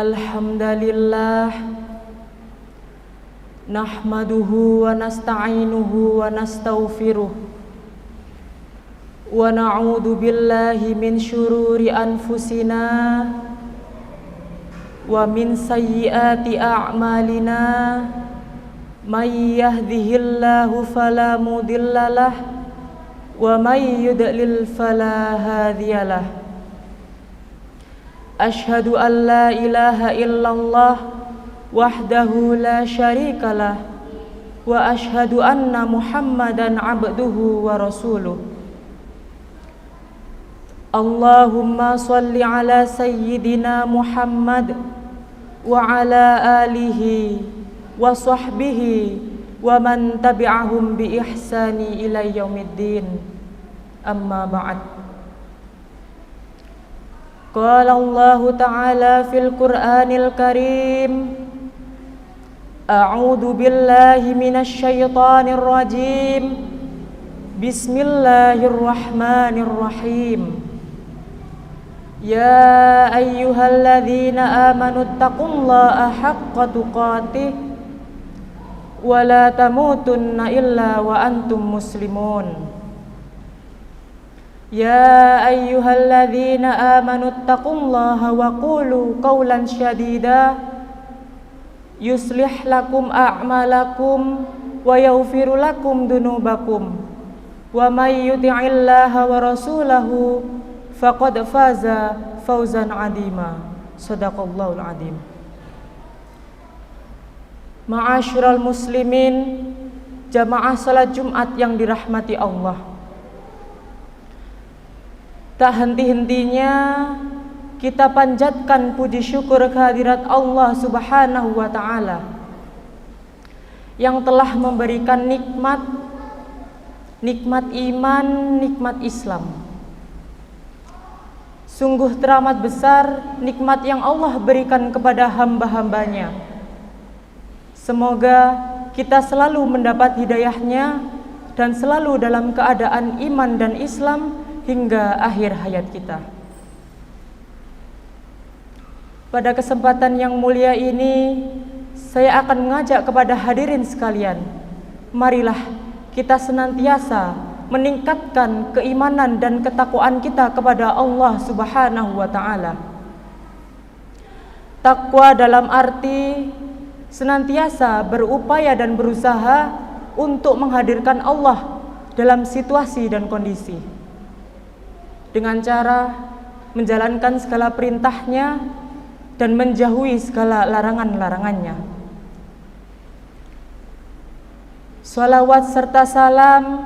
Innal hamdalillah nahmaduhu wa nasta'inuhu wa nastaghfiruh wa na'udzu billahi min syururi anfusina wa min sayyiati a'malina may yahdihillahu fala mudhillalah wa may yudlil fala hadiyalah. Ashhadu an la ilaha illallah wahdahu la syarikalah wa ashhadu anna Muhammadan abduhu wa rasuluh. Allahumma shalli ala sayyidina Muhammad wa ala alihi wa sahbihi wa man tabi'ahum bi ihsani ila yaumiddin. Amma ba'd. Qala Allah Ta'ala fil Qur'anil Karim, A'udzu billahi minasy syaithanir rajim. Bismillahirrahmanirrahim. Ya ayyuhalladzina amanu taqullaha haqqa tuqatih wa la tamutunna illa wa antum muslimun. Ya ayyuhalladzina amanu taqullaha wa qulu qawlan syadida yuslih lakum a'malakum wa yaghfir lakum dunubakum wa may yuti'illaha wa rasulahu faqad faza fawzan 'azima. Shadaqallahul 'azim. Ma'asyiral muslimin, jamaah salat Jumat yang dirahmati Allah. Tak henti-hentinya kita panjatkan puji syukur kehadirat Allah Subhanahu wa Ta'ala yang telah memberikan nikmat iman, nikmat Islam. Sungguh teramat besar nikmat yang Allah berikan kepada hamba-hambanya. Semoga kita selalu mendapat hidayahnya dan selalu dalam keadaan iman dan Islam hingga akhir hayat kita. Pada kesempatan yang mulia ini, saya akan mengajak kepada hadirin sekalian, marilah kita senantiasa meningkatkan keimanan dan ketakwaan kita kepada Allah Subhanahu wa Ta'ala. Takwa dalam arti senantiasa berupaya dan berusaha untuk menghadirkan Allah dalam situasi dan kondisi, dengan cara menjalankan segala perintahnya dan menjauhi segala larangan-larangannya. Salawat serta salam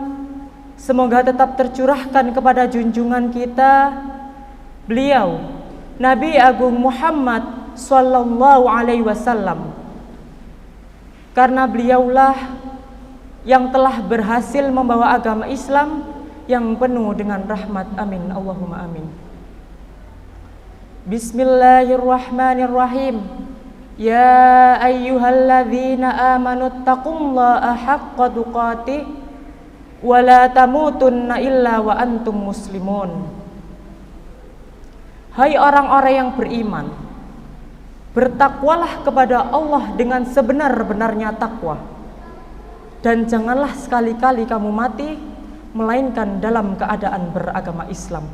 semoga tetap tercurahkan kepada junjungan kita, beliau Nabi Agung Muhammad sallallahu alaihi wasallam, karena beliaulah yang telah berhasil membawa agama Islam yang penuh dengan rahmat. Amin, Allahumma amin. Bismillahirrahmanirrahim. Ya ayyuhalladzina amanu taqullaha haqqa tuqatih wa la tamutunna illa wa antum muslimun. Hai orang-orang yang beriman, bertakwalah kepada Allah dengan sebenar-benarnya takwa, dan janganlah sekali-kali kamu mati melainkan dalam keadaan beragama Islam.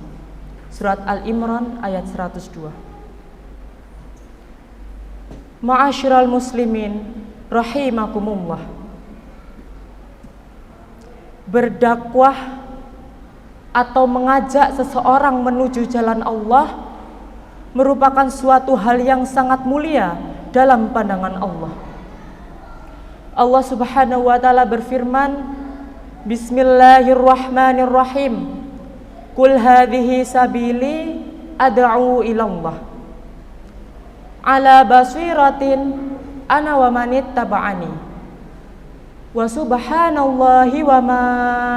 Surat Al-Imran ayat 102. Ma'asyiral muslimin rahimakumullah. Berdakwah atau mengajak seseorang menuju jalan Allah merupakan suatu hal yang sangat mulia dalam pandangan Allah. Allah Subhanahu wa Ta'ala berfirman, Bismillahirrahmanirrahim. Qul hadhihi sabili ad'u ilallah ala basiratin ana wa manittaba'ani wa subhanallahi wa ma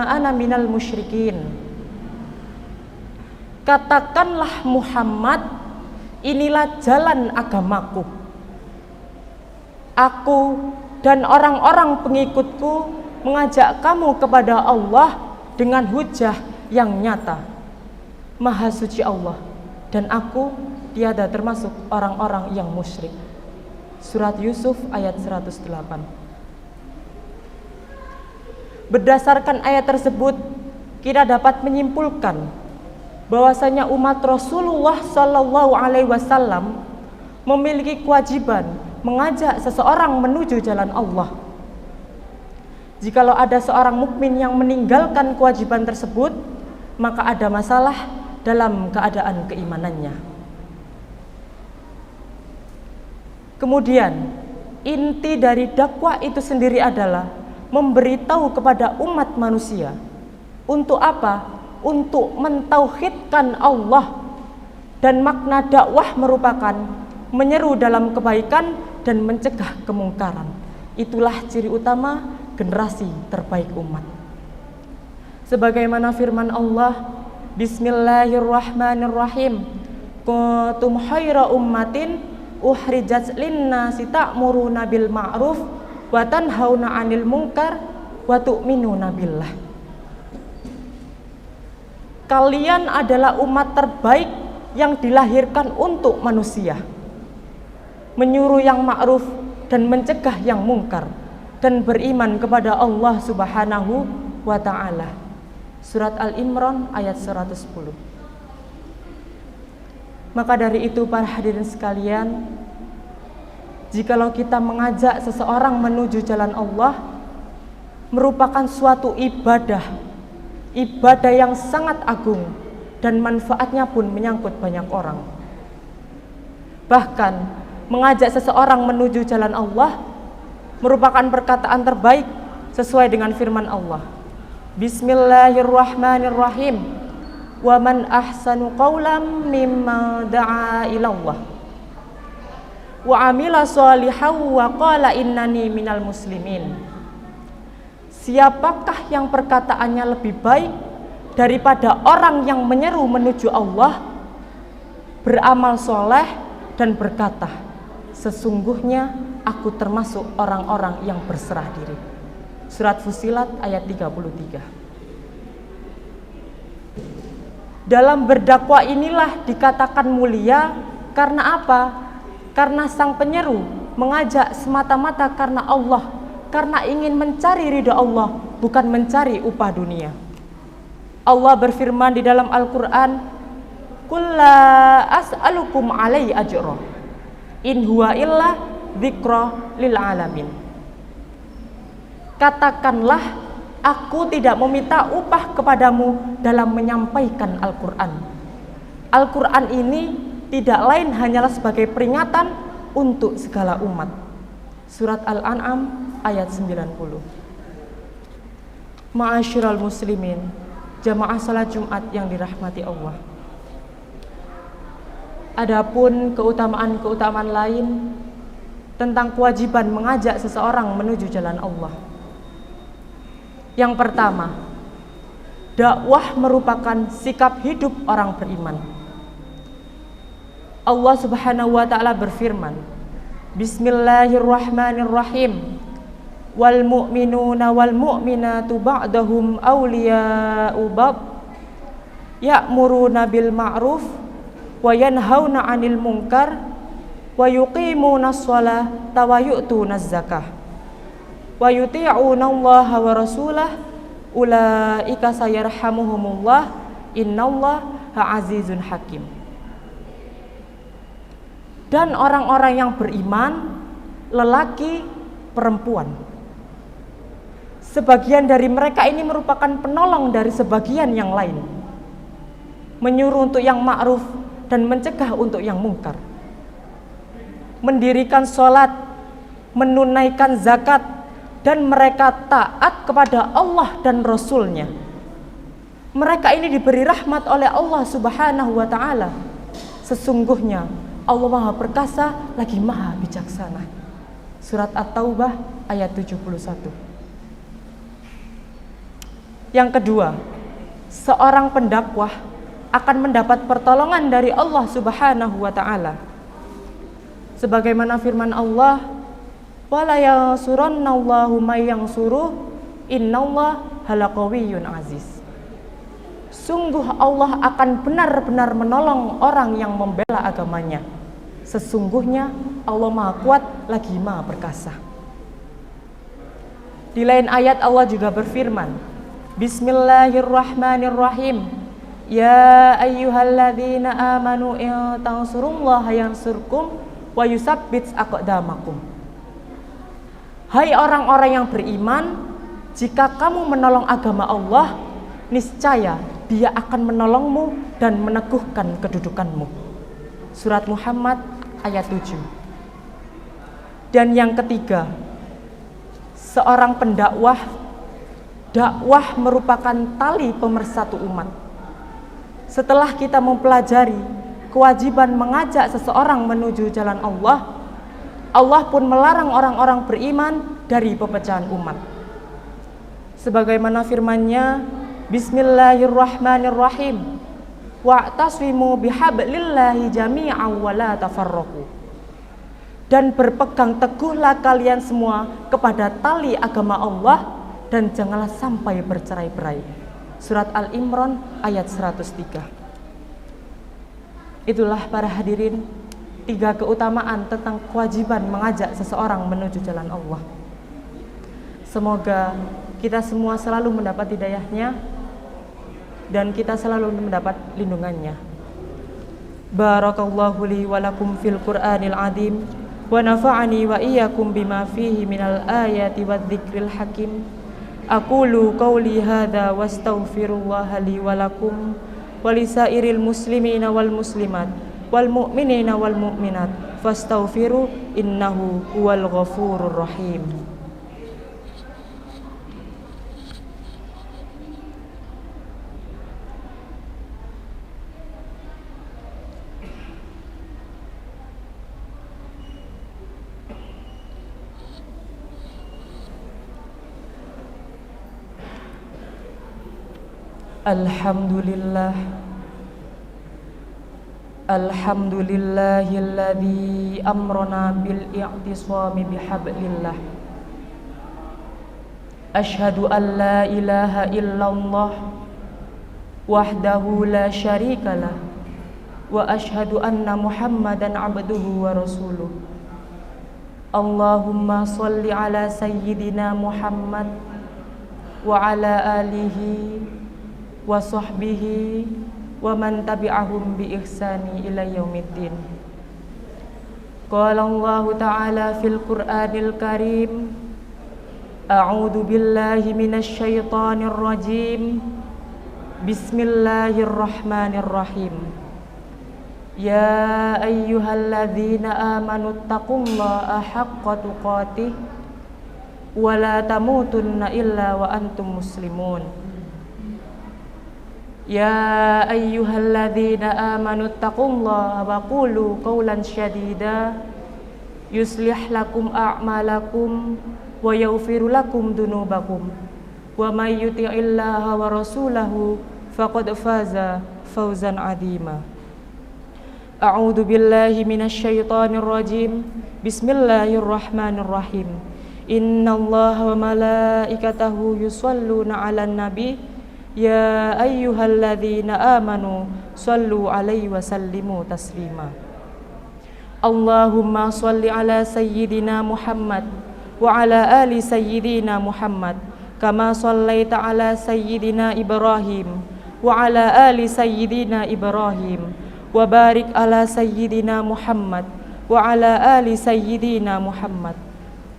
ana minal musyrikin. Katakanlah Muhammad, inilah jalan agamaku. Aku dan orang-orang pengikutku mengajak kamu kepada Allah dengan hujah yang nyata. Maha suci Allah, dan aku tiada termasuk orang-orang yang musyrik. Surat Yusuf ayat 108. Berdasarkan ayat tersebut, kita dapat menyimpulkan bahwasanya umat Rasulullah Shallallahu Alaihi Wasallam memiliki kewajiban mengajak seseorang menuju jalan Allah. Jikalau ada seorang mukmin yang meninggalkan kewajiban tersebut, maka ada masalah dalam keadaan keimanannya. Kemudian, inti dari dakwah itu sendiri adalah memberitahu kepada umat manusia. Untuk apa? Untuk mentauhidkan Allah. Dan makna dakwah merupakan menyeru dalam kebaikan dan mencegah kemungkaran. Itulah ciri utama generasi terbaik umat. Sebagaimana firman Allah, Bismillahirrahmanirrahim, kuntum khaira ummatin uhrijat linnasi ta'muruna bil ma'ruf wa tanhauna 'anil munkar wa tu'minuna billah. Kalian adalah umat terbaik yang dilahirkan untuk manusia, menyuruh yang ma'ruf dan mencegah yang mungkar, dan beriman kepada Allah Subhanahu wa ta'ala. Surat Al-Imran ayat 110. Maka dari itu para hadirin sekalian, jikalau kita mengajak seseorang menuju jalan Allah, merupakan suatu ibadah yang sangat agung dan manfaatnya pun menyangkut banyak orang. Bahkan mengajak seseorang menuju jalan Allah merupakan perkataan terbaik sesuai dengan firman Allah. Bismillahirrahmanirrahim. Wa man ahsanu qawlan mimman da'a ilallah wa amila sholihan wa qala innani minal muslimin. Siapakah yang perkataannya lebih baik daripada orang yang menyeru menuju Allah, beramal soleh dan berkata, sesungguhnya aku termasuk orang-orang yang berserah diri. Surat Fussilat ayat 33. Dalam berdakwah inilah dikatakan mulia. Karena apa? Karena sang penyeru mengajak semata-mata karena Allah, karena ingin mencari ridha Allah, bukan mencari upah dunia. Allah berfirman di dalam Al-Quran, Qul la as'alukum alaihi ajra in huwa illa dzikra lil alamin. Katakanlah, aku tidak meminta upah kepadamu dalam menyampaikan Al-Quran. Al-Quran ini tidak lain hanyalah sebagai peringatan untuk segala umat. Surat Al-An'am ayat 90. Ma'asyiral muslimin, jamaah salat Jumat yang dirahmati Allah. Adapun keutamaan-keutamaan lain tentang kewajiban mengajak seseorang menuju jalan Allah. Yang pertama, dakwah merupakan sikap hidup orang beriman. Allah Subhanahu wa ta'ala berfirman, Bismillahirrahmanirrahim. Wal mu'minuna wal mu'minatu ba'dahum awliya'u ba'd ya'muruna bil ma'ruf wa yanhauna 'anil munkar wa yuqimuna sholata wa yu'tuna zakah wa yuti'una Allah wa rasulah ulaika sayarhamuhumullah innallaha azizun hakim. Dan orang-orang yang beriman, lelaki, perempuan, sebagian dari mereka ini merupakan penolong dari sebagian yang lain, menyuruh untuk yang ma'ruf dan mencegah untuk yang mungkar, mendirikan sholat, menunaikan zakat, dan mereka taat kepada Allah dan Rasul-Nya. Mereka ini diberi rahmat oleh Allah Subhanahu wa ta'ala. Sesungguhnya Allah Maha Perkasa lagi Maha Bijaksana. Surat At-Taubah ayat 71. Yang kedua, seorang pendakwah akan mendapat pertolongan dari Allah Subhanahu wa ta'ala. Sebagaimana firman Allah, wala yansurannallahu may yansuruh innallaha laqawiyyun aziz. Sungguh Allah akan benar-benar menolong orang yang membela agamanya. Sesungguhnya Allah Maha Kuat lagi Maha Perkasa. Di lain ayat Allah juga berfirman, Bismillahirrahmanirrahim. Ya ayyuhalladzina amanu in tansurullaha yansurkum wa yusabbit aqdamakum. Hai orang-orang yang beriman, jika kamu menolong agama Allah, niscaya Dia akan menolongmu dan meneguhkan kedudukanmu. Surat Muhammad ayat 7. Dan yang ketiga, seorang pendakwah, dakwah merupakan tali pemersatu umat. Setelah kita mempelajari kewajiban mengajak seseorang menuju jalan Allah, Allah pun melarang orang-orang beriman dari pepecahan umat. Sebagaimana firman-Nya, Bismillahirrahmanirrahim. Wa'tasimu bihablillahi jami'an wa la tafarraqu. Dan berpegang teguhlah kalian semua kepada tali agama Allah dan janganlah sampai bercerai-berai. Surat Al-Imran ayat 103. Itulah para hadirin 3 keutamaan tentang kewajiban mengajak seseorang menuju jalan Allah. Semoga kita semua selalu mendapat hidayahnya dan kita selalu mendapat lindungannya. Barakallahu li wa lakum fil Qur'anil azim wa nafa'ani wa iyyakum bima fihi minal ayati wadh-dhikril hakim. Aqulu qawli hadza wastaghfirullaha li wa lakum wa lisairil muslimina wal muslimat wal mu'minina wal mu'minat fastaghfiru innahu huwal ghafurur rahim. Alhamdulillah, alhamdulillahilladzi amrana bil i'tisami bihablillah. Ashhadu an la ilaha illallah wahdahu la syarikalah wa ashhadu anna Muhammadan abduhu wa rasuluh. Allahumma shalli ala sayyidina Muhammad wa ala alihi wa sahbihi wa man tabi'ahum bi ihsani ila yaumiddin. Qala Allah ta'ala fil Qur'anil Karim, A'udzu billahi minasy syaithanir rajim. Bismillahirrahmanirrahim. Ya ayyuhalladzina amanu taqullaha haqqa tuqatih wa la tamutunna illa wa antum muslimun. Ya ayyuhalladzina amanu taqullaha wa qulu qawlan syadida yuslih lakum a'malakum wa yaghfir lakum dunubakum wa may yuti'illaha wa rasulahu faqad faza fawzan 'azima. A'udzu billahi minasy syaithanir rajim. Bismillahirrahmanirrahim. Innallaha wa malaikatahu yusholluna 'alan nabi. Ya ayyuhalladzina amanu sallu alaihi wa sallimu taslima. Allahumma shalli ala sayyidina Muhammad wa ala ali sayyidina Muhammad kama shallaita ala sayyidina Ibrahim wa ala ali sayyidina Ibrahim wa barik ala sayyidina Muhammad wa ala ali sayyidina Muhammad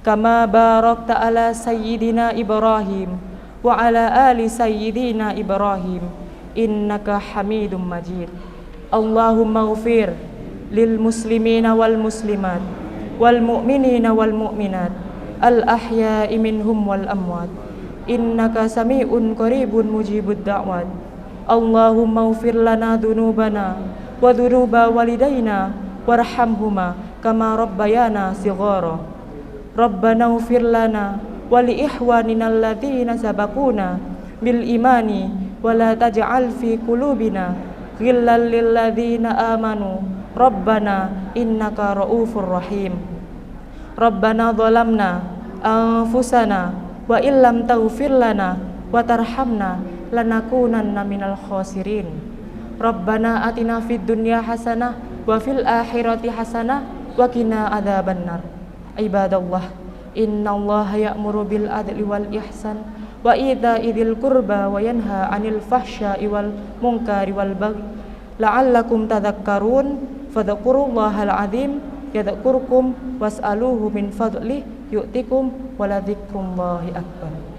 kama barakta ala sayyidina Ibrahim wa ala ali sayyidina Ibrahim innaka Hamidum Majid. Allahumma ighfir lil muslimina wal muslimat wal mu'minina wal mu'minat al ahya'i minhum wal amwat innaka sami'un qaribun mujibud da'wat. Allahumma ighfir lana dhunubana wa dhunuba walidayna warhamhuma kama rabbayana shighara. Rabbana ighfir lana wa li ikhwanina alladzina sabaquna bil imani wa la taj'al fi qulubina ghillan lil ladzina amanu rabbana innaka raufur rahim. Rabbana zalamna anfusana wa illam taghfir lana wa tarhamna lanakunanna minal khasirin. Rabbana atina fid dunya hasanah wa fil akhirati hasanah wa qina adzabannar. Ibadallah, innallaha ya'muru bil adli wal ihsan wa ita'i dzil qurba wa yanha 'anil fahsya'i wal munkari wal baghi la'allakum tadhakkarun. Fadhkurullahal azim yadhkurkum was'aluhu min fadlih yu'tikum wa la dzikrullahi akbar.